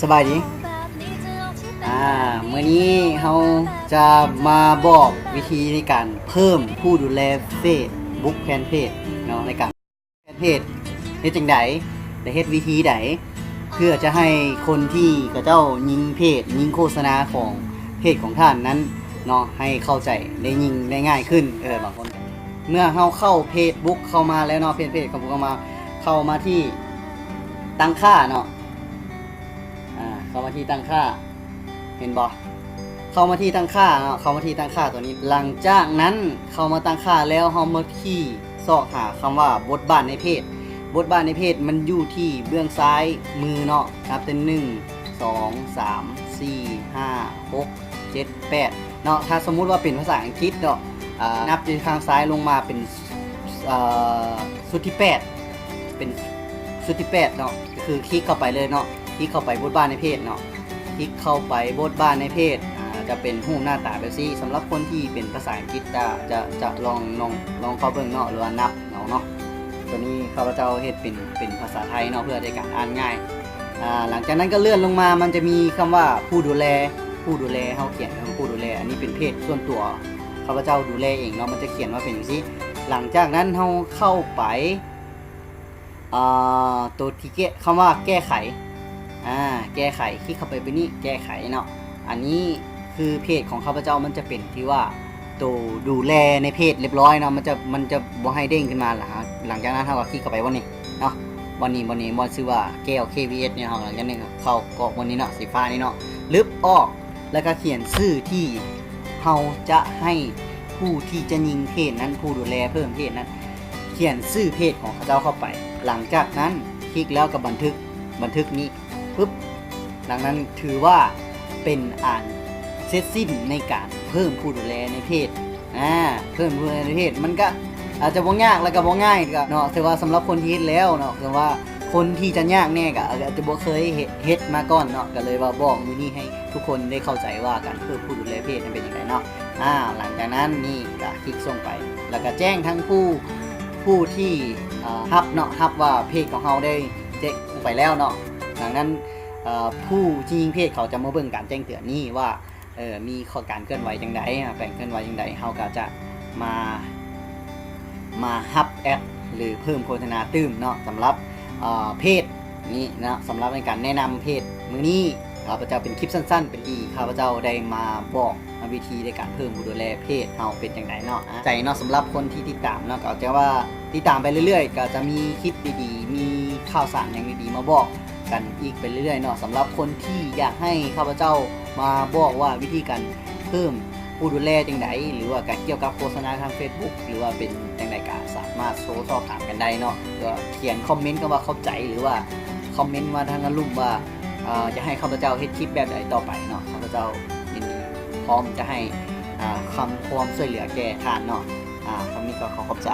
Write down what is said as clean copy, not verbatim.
สบายดีมื้อนี้เราจะมาบอกวิธีในการเพิ่มผู้ดูแลเฟซบุ๊กแฟนเพจเนาะในการแฟนเพจเฮ็ดจังไดและเฮ็ดวิธีใดเพื่อจะให้คนที่เขาเจ้ายิงเพจยิงโฆษณาของเพจของท่านนั้นเนาะให้เข้าใจได้ยิงได้ง่ายขึ้นบางคนเมื่อเราเข้าเพจบุ๊กเข้ามาแล้วเนาะเพจของเข้ามาที่ตั้งค่าเนาะเข้ามาที่ตั้งค่าเห็นบ่เข้ามาที่ตั้งค่าเนาะเข้ามาที่ตั้งค่าตัวนี้หลังจากนั้นเข้ามาตั้งค่าแล้วเฮามาที่ซอกหาคำว่าบทบาทในเพจบทบาทในเพจมันอยู่ที่เบื้องซ้ายมือเนาะนับเป็น1 2 3 4 5 6 7 8เนาะถ้าสมมุติว่าเป็นภาษาอังกฤษเนาะนับจากข้างซ้ายลงมาเป็นสุดที่8เป็นสุดที่8เนาะก็คือคลิกเข้าไปเลยเนาะคลิกเข้าไปบทบาทในเพจเนาะคลิกเข้าไปบทบาทในเพจจะเป็นรูปหน้าตาแบบนี้สำหรับคนที่เป็นภาษาอังกฤษจะลองเข้าเบิ่งเนาะหรือว่านับเนาะตัวนี้ข้าพเจ้าเฮ็ดเป็นภาษาไทยเนาะเพื่อในการอ่านง่ายหลังจากนั้นก็เลื่อนลงมามันจะมีคำว่าผู้ดูแลเฮาเขียนผู้ดูแลอันนี้เป็นเพจส่วนตัวข้าพเจ้าดูแลเองเนาะมันจะเขียนว่าเป็นอย่างนี้หลังจากนั้นเฮาเข้าไปตัวที่คำว่าแก้ไขแก้ไขคลิกเข้าไปเป็นนี้แก้ไขเนาะอันนี้คือเพจของข้าพเจ้ามันจะเป็นที่ว่าตัวดูแลในเพจเรียบร้อยเนาะมันจะบ่ให้เด้งขึ้นมาหลังจากนั้นเราก็คลิกเข้าไปวันนี้เนาะวันนี้มันชื่อว่าแก้ว KVS เนี่ยหลังจากนี้เข้ากรอกวันนี้เนาะสีฟ้านี่เนาะลึบออกแล้วก็เขียนชื่อที่เราจะให้ผู้ที่จะยิงเพจนั้นผู้ดูแลเพิ่มเพจนั้นเขียนชื่อเพจของข้าเจ้าเข้าไปหลังจากนั้นคลิกแล้วก็บันทึกนี้ปุ๊บดังนั้นถือว่าเป็นเสร็จสิ้นในการเพิ่มผู้ดูแลในเพจเพิ่มผู้ดูแลในเพจมันก็อาจจะบ่ยากแล้วก็บ่ง่ายก็เนาะแต่ว่าสำหรับคนที่เฮ็ดแล้วเนาะแต่ว่าคนที่จะยากแน่ก็อาจจะบ่เคยเฮ็ดมาก่อนเนาะก็เลยว่าบอกมื้อนี้ให้ทุกคนได้เข้าใจว่าการเพิ่มผู้ดูแลเพจนั้นเป็นยังไงเนาะหลังจากนั้นนี่ก็คลิกส่งไปแล้วก็แจ้งทั้งผู้ที่รับว่าเพจของเราได้แจ้งไปแล้วเนาะดังนั้นผู้ที่ยิงเพจเขาจะมาเบิ่งการแจ้งเตือนนี่ว่ามีข้อการเคลื่อนไหวจังไดแปลงเคลื่อนไหวจังไดเขาก็จะมาฮับแอดหรือเพิ่มโฆษณาตื้มเนาะสำหรับเพจนี้นะสำหรับในการแนะนำเพจมื้อนี้ข้าพเจ้าเป็นคลิปสั้นๆเป็นที่ข้าพเจ้าได้มาบอกวิธีในการเพิ่มผู้ดูแลเพจเฮาเป็นจังไดเนาะใจเนาะสำหรับคนที่ติดตามเนาะก็จะว่าติดตามไปเรื่อยๆก็จะมีคลิปดีๆมีข่าวสารอย่างดีๆมาบอกกันอีกไปเรื่อยๆเนาะสำหรับคนที่อยากให้ข้าพเจ้ามาบอกว่าวิธีการเพิ่มผู้ดูแลจังไดหรือว่าการเกี่ยวกับโฆษณาทาง Facebook หรือว่าเป็นจังไดก็สามารถสอบถามกันได้เนาะก็เขียนคอมเมนต์ก็ว่าเข้าใจหรือว่าคอมเมนต์มาทางนั้นลุมว่าจะให้ข้าพเจ้าเฮ็ดคลิปแบบใดต่อไปเนาะข้าพเจ้ายินดีพร้อมจะให้ความช่วยเหลือแก่ท่านเนาะคำนี้ก็ขอขอบใจ